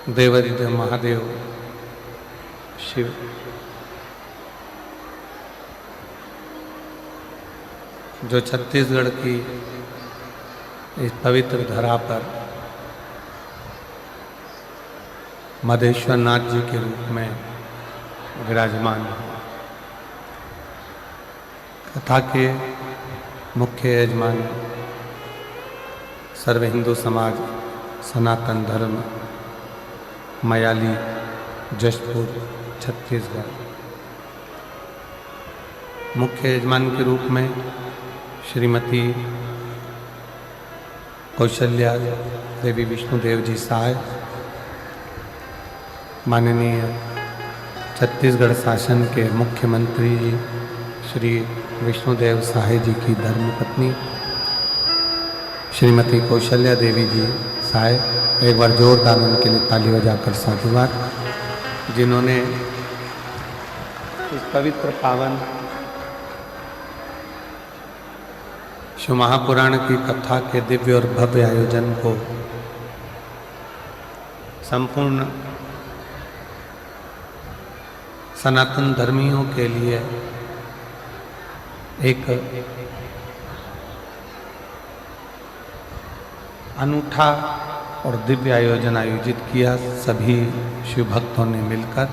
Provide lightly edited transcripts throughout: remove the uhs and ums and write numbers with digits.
देवादिदेव महादेव शिव जो छत्तीसगढ़ की इस पवित्र धरा पर मधेश्वर नाथ जी के रूप में विराजमान है। कथा के मुख्य यजमान सर्व हिंदू समाज सनातन धर्म मयाली जशपुर छत्तीसगढ़। मुख्य यजमान के रूप में श्रीमती कौशल्या देवी विष्णुदेव जी सहाय, माननीय छत्तीसगढ़ शासन के मुख्यमंत्री जी श्री विष्णुदेव सहाय जी की धर्मपत्नी श्रीमती कौशल्या देवी जी सहाय, एक बार जोरदार उनके लिए ताली बजाकर साधुवाद, जिन्होंने इस पवित्र पावन शिव महापुराण की कथा के दिव्य और भव्य आयोजन को संपूर्ण सनातन धर्मियों के लिए एक अनूठा और दिव्य आयोजन आयोजित किया सभी शिव भक्तों ने मिलकर।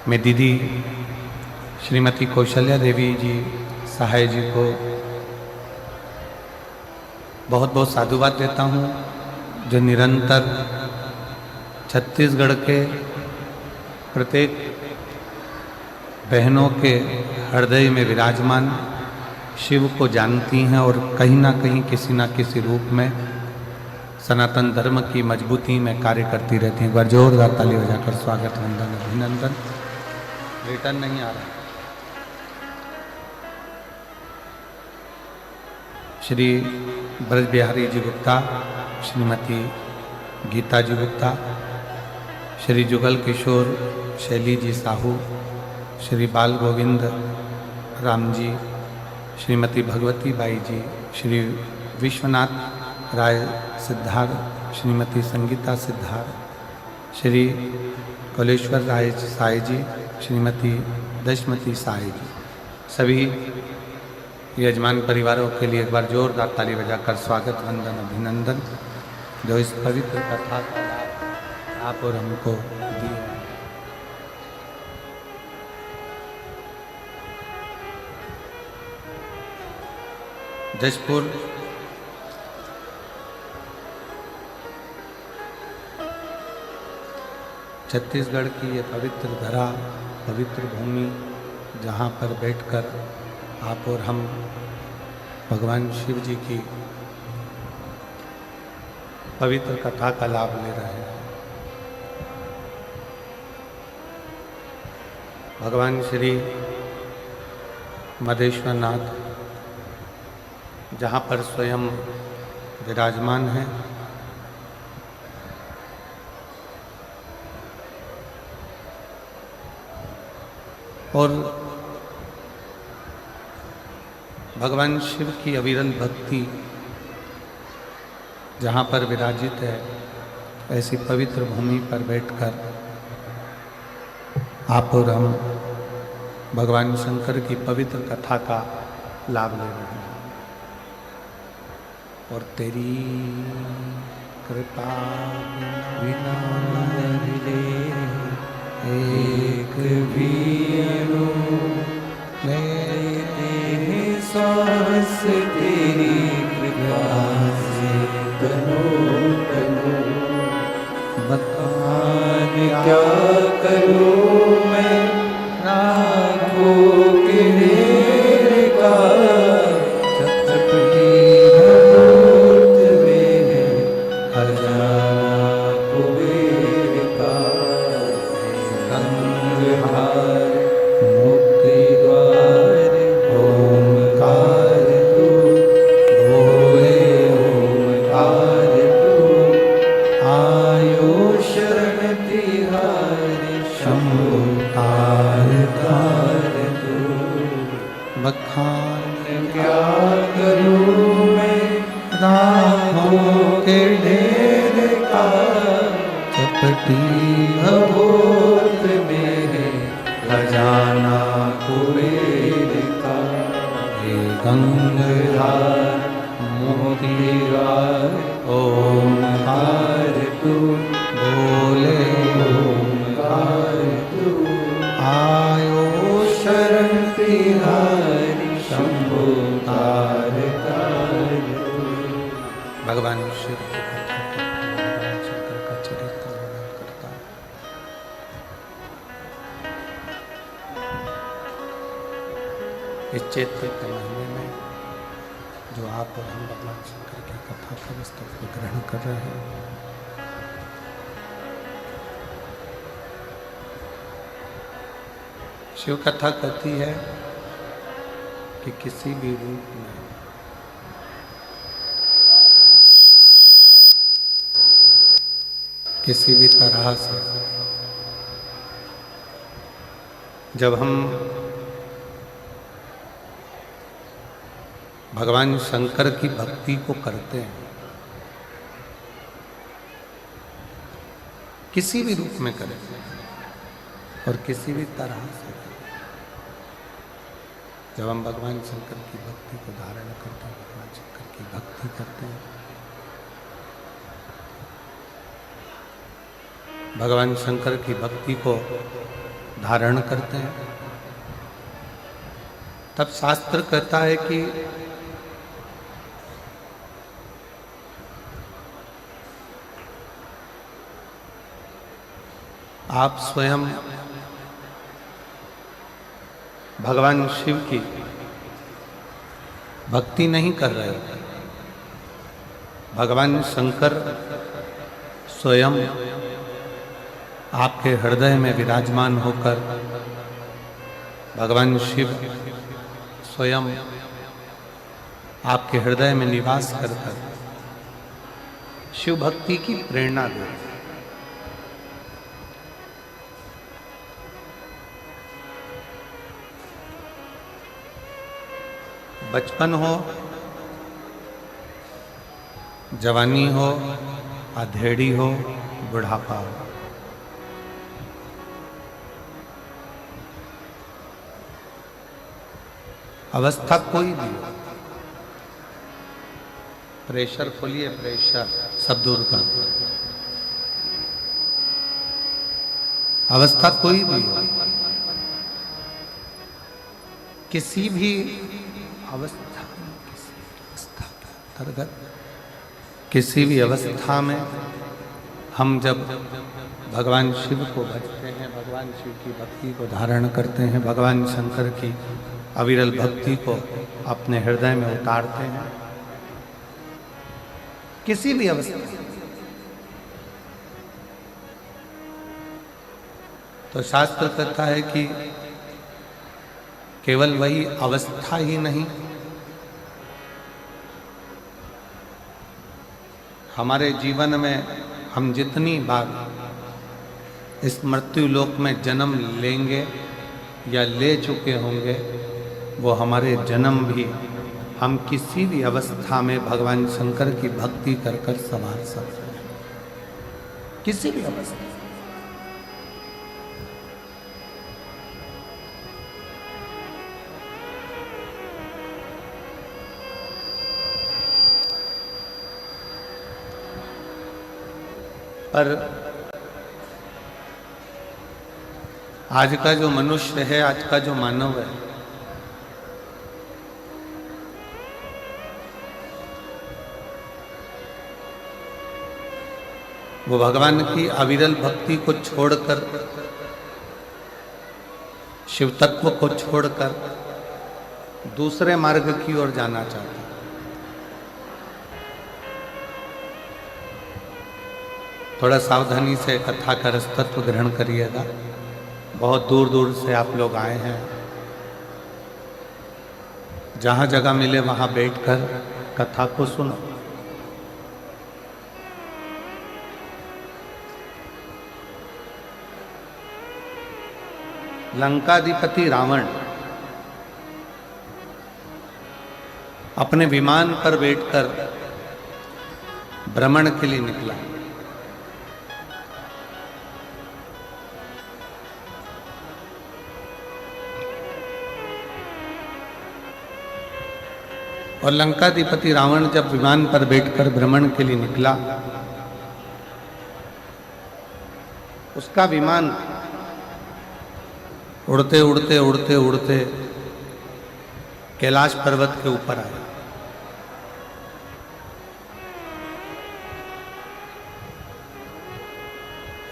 मैं दीदी श्रीमती कौशल्या देवी जी सहाय जी को बहुत बहुत साधुवाद देता हूँ, जो निरंतर छत्तीसगढ़ के प्रत्येक बहनों के हृदय में विराजमान शिव को जानती हैं और कहीं ना कहीं किसी ना किसी रूप में सनातन धर्म की मजबूती में कार्य करती रहती हैं। एक बार जोरदार ताली बजाकर स्वागत वंदन अभिनंदन। रिटर्न नहीं आ रहा। श्री ब्रज बिहारी जी गुप्ता, श्रीमती गीता जी गुप्ता, श्री जुगल किशोर शैली जी साहू, श्री बाल गोविंद राम जी, श्रीमती भगवती बाई जी, श्री विश्वनाथ राय सिद्धार्थ, श्रीमती संगीता सिद्धार्थ, श्री कलेश्वर राय साई जी, श्रीमती दशमती साई जी, सभी यजमान परिवारों के लिए एक बार जोरदार ताली बजाकर स्वागत वंदन अभिनंदन, जो इस पवित्र कथा का लाभ आप और हमको दिए। जशपुर छत्तीसगढ़ की ये पवित्र धरा, पवित्र भूमि, जहाँ पर बैठकर आप और हम भगवान शिव जी की पवित्र कथा का लाभ ले रहे हैं। भगवान श्री मधेश्वर नाथ जहाँ पर स्वयं विराजमान हैं, और भगवान शिव की अविरल भक्ति जहाँ पर विराजित है, ऐसी पवित्र भूमि पर बैठकर आप और हम भगवान शंकर की पवित्र कथा का लाभ ले रहे हैं। और तेरी कृपा बिना मिले एक भी लेते हैं सांस तेरी कृपा से, तनो तनो बतान क्या करूं मैं नाखों के ढेर का, शरण तिहारी शंभु कपटी अबोध में है खजाना कुबेर का। हे गंगाधर मोतीराज ओमकार तू बोले ओमकार तू। आयो शरण तिहारी शंभो तार तार तू। भगवान शिव की कथा करता हूँ, भगवान शंकर का चरित्र वर्णन करता हूँ। इस चैत्र के महीने में जो आप और हम भगवान शंकर की कथा का पुस्तक को ग्रहण कर रहे हैं, शिव कथा कहती है कि किसी भी रूप में किसी भी तरह से जब हम भगवान शंकर की भक्ति को करते हैं, किसी भी रूप में करें और किसी भी तरह से करें, जब हम भगवान शंकर की भक्ति को धारण करते हैं, भगवान शंकर की भक्ति करते हैं, भगवान शंकर की भक्ति को धारण करते हैं, तब शास्त्र कहता है कि आप स्वयं भगवान शिव की भक्ति नहीं कर रहे हो, भगवान शंकर स्वयं आपके हृदय में विराजमान होकर, भगवान शिव स्वयं आपके हृदय में निवास कर शिव भक्ति की प्रेरणा दे। बचपन हो, जवानी हो, अधेड़ी हो, बुढ़ापा हो, अवस्था कोई भी हो, प्रेशर खोलिए, प्रेशर सब दूर कर, अवस्था कोई भी हो, किसी भी अवस्था के अंतर्गत, किसी भी अवस्था में हम जब भगवान शिव को भजते हैं, भगवान शिव की भक्ति को धारण करते हैं, भगवान शंकर की अविरल भक्ति को अपने हृदय में उतारते हैं, किसी भी अवस्था, तो शास्त्र कहता है कि केवल वही अवस्था ही नहीं, हमारे जीवन में हम जितनी बार इस मृत्यु लोक में जन्म लेंगे या ले चुके होंगे, वो हमारे जन्म भी हम किसी भी अवस्था में भगवान शंकर की भक्ति कर कर संभाल सकते हैं, किसी भी अवस्था। पर आज का जो मनुष्य है, आज का जो मानव है, वो भगवान की अविरल भक्ति को छोड़कर, शिव तत्व को छोड़कर दूसरे मार्ग की ओर जाना चाहता है। थोड़ा सावधानी से कथा का रसतत्व ग्रहण करिएगा। बहुत दूर दूर से आप लोग आए हैं, जहाँ जगह मिले वहाँ बैठकर कथा को सुनो। लंकाधिपति रावण अपने विमान पर बैठकर भ्रमण के लिए निकला। और लंकाधिपति रावण जब विमान पर बैठकर भ्रमण के लिए निकला, उसका विमान उड़ते उड़ते उड़ते उड़ते कैलाश पर्वत के ऊपर आया।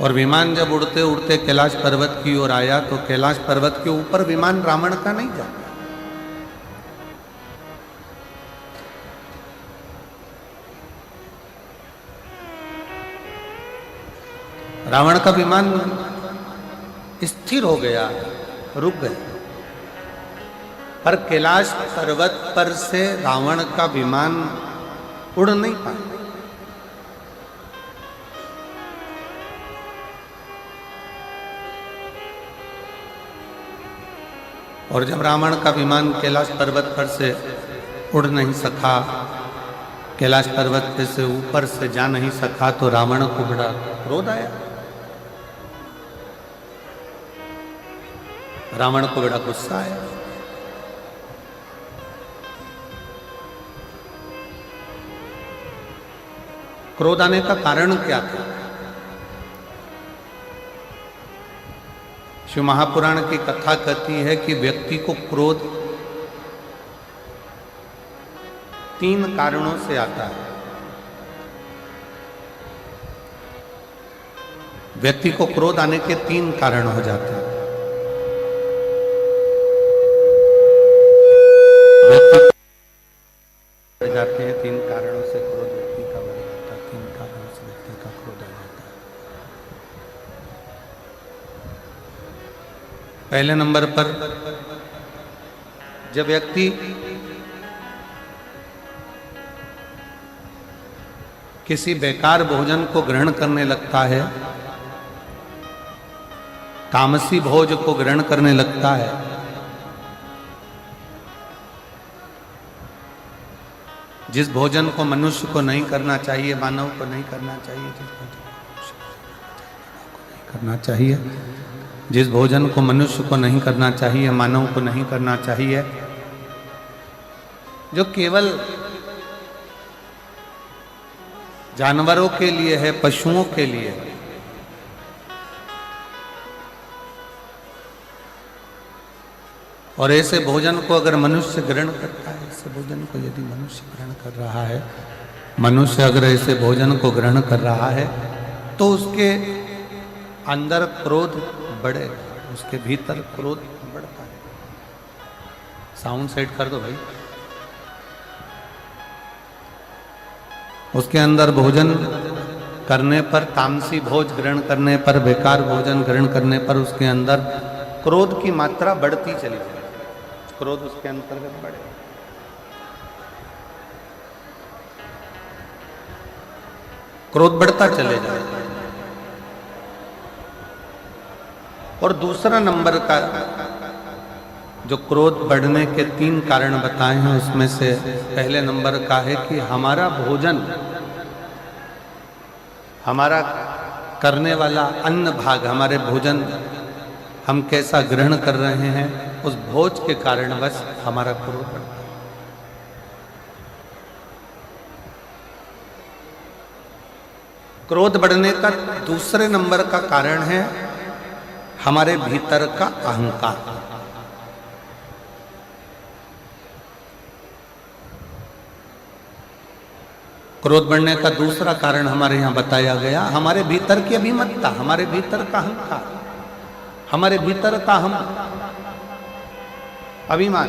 और विमान जब उड़ते उड़ते कैलाश पर्वत की ओर आया तो कैलाश पर्वत के ऊपर विमान रावण का नहीं जाता। रावण का विमान स्थिर हो गया, रुक गया, पर कैलाश पर्वत पर से रावण का विमान उड़ नहीं पाया। और जब रावण का विमान कैलाश पर्वत पर से उड़ नहीं सका, कैलाश पर्वत पे से ऊपर से जा नहीं सका, तो रावण को बड़ा क्रोध आया। रावण को बड़ा गुस्सा आया। क्रोध आने का कारण क्या था? शिव महापुराण की कथा कहती है कि व्यक्ति को क्रोध 3 कारणों से आता है। व्यक्ति को क्रोध आने के 3 कारण हो जाते हैं। बढ़ जाते हैं 3 कारणों से क्रोध व्यक्ति का बढ़ जाता है। 3 कारणों से व्यक्ति का क्रोध आ जाता है। पहले नंबर पर जब व्यक्ति किसी बेकार भोजन को ग्रहण करने लगता है, तामसी भोज को ग्रहण करने लगता है, जिस भोजन को मनुष्य को नहीं करना चाहिए, मानव को नहीं करना चाहिए, जिस भोजन को मनुष्य को नहीं करना चाहिए, मानव को नहीं करना चाहिए, जो केवल जानवरों के लिए है, पशुओं के लिए है, और ऐसे भोजन को अगर मनुष्य ग्रहण करता है, ऐसे भोजन को यदि मनुष्य ग्रहण कर रहा है, मनुष्य अगर ऐसे भोजन को ग्रहण कर रहा है, तो उसके अंदर क्रोध बढ़ेगा, उसके भीतर क्रोध बढ़ता है। साउंड सेट कर दो भाई। उसके अंदर भोजन करने पर, तामसी भोज ग्रहण करने पर, बेकार भोजन ग्रहण करने पर उसके अंदर क्रोध की मात्रा बढ़ती चली जाए, क्रोध उसके अंतर्गत बढ़े। क्रोध बढ़ता चले जाए। और दूसरा नंबर का जो क्रोध बढ़ने के 3 कारण बताए हैं, उसमें से पहले नंबर का है कि हमारा भोजन, हमारा करने वाला अन्न भाग, हमारे भोजन हम कैसा ग्रहण कर रहे हैं, उस भोज के कारण बस हमारा क्रोध बढ़ता है। क्रोध बढ़ने का दूसरे नंबर का कारण है हमारे भीतर का अहंकार। क्रोध बढ़ने का दूसरा कारण हमारे यहां बताया गया, हमारे भीतर की अभिमतता, हमारे भीतर का अहंकार, हमारे भीतर का हम अभिमान।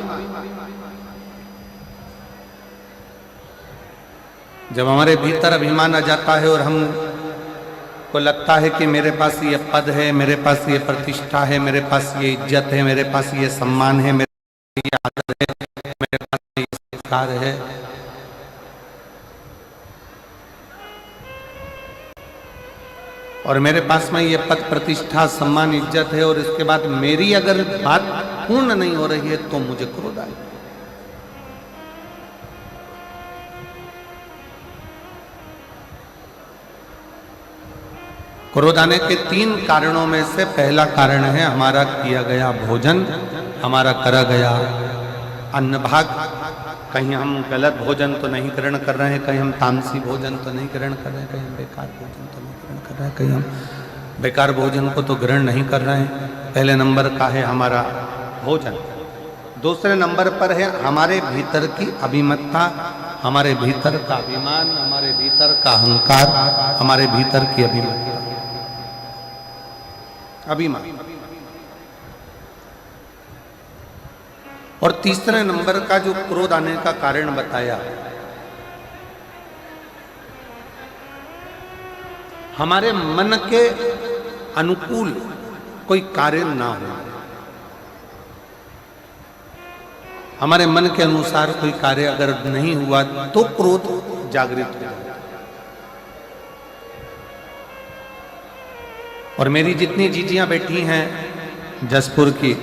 जब हमारे भीतर अभिमान आ जाता है और हम को लगता है कि मेरे पास ये पद है, मेरे पास ये प्रतिष्ठा है, मेरे पास ये इज्जत है, मेरे पास ये सम्मान है, मेरे पास ये आदर है, मेरे पास ये संस्कार है, और मेरे पास में ये पद प्रतिष्ठा सम्मान इज्जत है, और इसके बाद मेरी अगर बात पूर्ण नहीं हो रही है तो मुझे क्रोध आएगा। क्रोध आने के 3 कारणों में से पहला कारण है हमारा किया गया भोजन, हमारा करा गया अन्न भाग, कहीं हम गलत भोजन तो नहीं ग्रहण कर रहे हैं, कहीं हम तामसी भोजन तो नहीं ग्रहण कर रहे हैं, कहीं हम बेकार भोजन तो नहीं ग्रहण कर रहे हैं, कहीं हम बेकार भोजन को तो ग्रहण नहीं कर रहे हैं। पहले नंबर का है हमारा भोजन, दूसरे नंबर पर है हमारे भीतर की अभिमत्ता, हमारे भीतर का अभिमान, हमारे भीतर का अहंकार, हमारे भीतर की अभिमत्ता, अभिमान। और तीसरे नंबर का जो क्रोध आने का कारण बताया, हमारे मन के अनुकूल कोई कार्य ना हो, हमारे मन के अनुसार कोई कार्य अगर नहीं हुआ तो क्रोध जागृत हो जाता। और मेरी जितनी जीजियां बैठी हैं जसपुर की,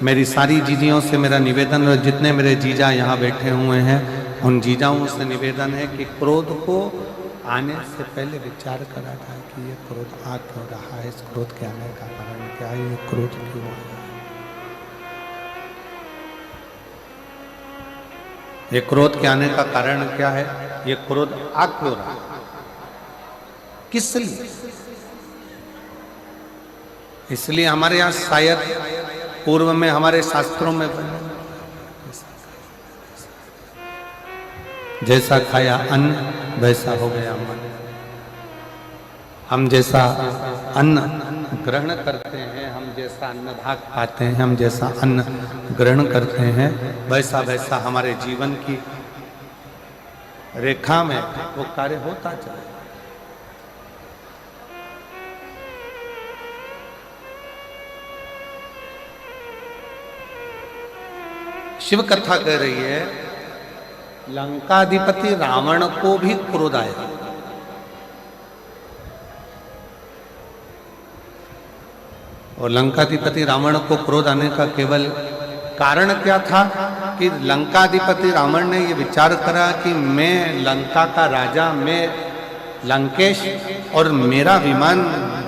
मेरी सारी जीजियों से मेरा निवेदन, और जितने मेरे जीजा यहाँ बैठे हुए हैं उन जीजाओं से निवेदन है कि क्रोध को आने से पहले विचार करा जाए कि ये क्रोध आ क्यों रहा है, इस क्रोध के आने का कारण क्या है, ये क्रोध क्यों आया है, ये क्रोध के आने का कारण क्या है, ये क्रोध आ क्यों रहा है, किस लिए। इसलिए हमारे यहाँ शायद पूर्व में हमारे शास्त्रों में जैसा खाया अन्न वैसा हो गया मन। हम जैसा अन्न ग्रहण करते हैं, हम जैसा अन्न भाग पाते हैं, हम जैसा अन्न ग्रहण करते हैं, वैसा वैसा हमारे जीवन की रेखा में वो कार्य होता चले। शिव कथा कह रही है लंकाधिपति रावण को भी क्रोध आया। और लंकाधिपति रावण को क्रोध आने का केवल कारण क्या था कि लंकाधिपति रावण ने ये विचार करा कि मैं लंका का राजा, मैं लंकेश, और मेरा विमान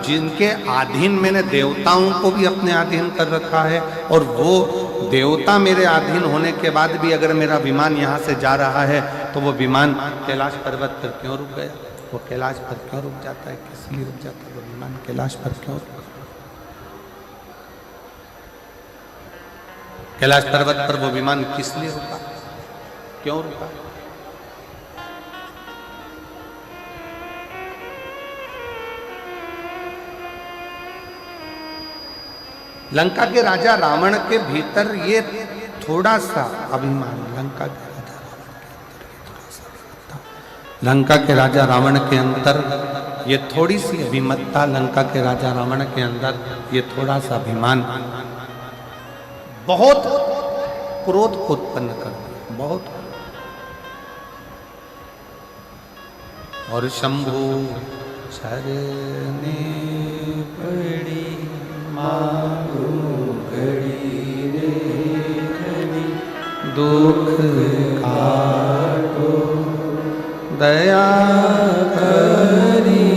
जिनके अधीन मैंने देवताओं को भी अपने अधीन कर रखा है, और वो देवता मेरे अधीन होने के बाद भी अगर मेरा विमान यहाँ से जा रहा है तो वो विमान कैलाश पर्वत पर क्यों रुक गया, वो कैलाश पर क्यों रुक जाता है, किस लिए रुक जाता है वो विमान कैलाश पर क्यों रुक, कैलाश पर्वत पर वो विमान किस लिए रुका, क्यों रुका। लंका के राजा रावण के भीतर ये थोड़ा सा अभिमान, लंका के राजा रावण के अंदर ये थोड़ी सी अभिमत्ता, लंका के राजा रावण के अंदर ये थोड़ा सा अभिमान बहुत क्रोध को उत्पन्न कर दिया, बहुत। और शंभु शरणे पड़ी मांगो घड़ी रे घड़ी, दुख काटो दया करी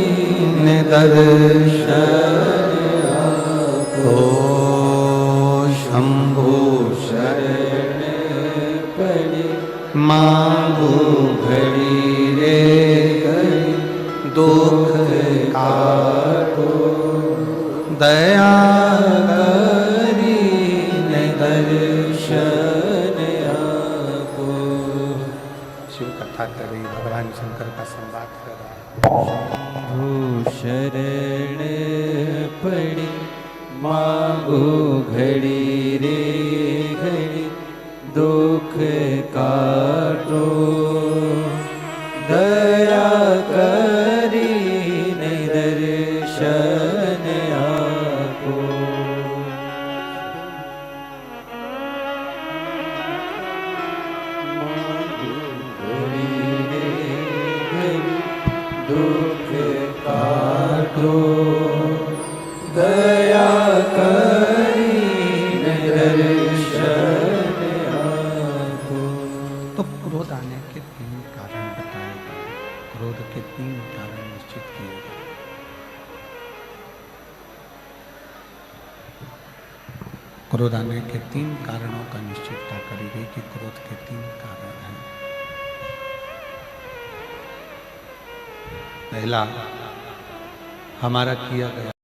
निदर्शन आपो। शंभु शरण पड़ी मांगो घड़ी रे घड़ी, दुख काटो दया करी दर्शन आपो। शिव कथा कर रही, भगवान शंकर का संवाद कर रहा है। शंभु शरण पड़ी मांगो घड़ी रे घड़ी, दुख काटो दया करी दर्शन आपो। घड़ी रे घड़ी, दुख काटो दया करी दर्शन आपो। तो क्रोध आने के 3 कारण बताए गए, क्रोध के 3 कारण निश्चित किए गए। क्रोध आने के 3 कारणों का निश्चितता करी गई कि क्रोध के 3 कारण हैं। पहला हमारा किया गया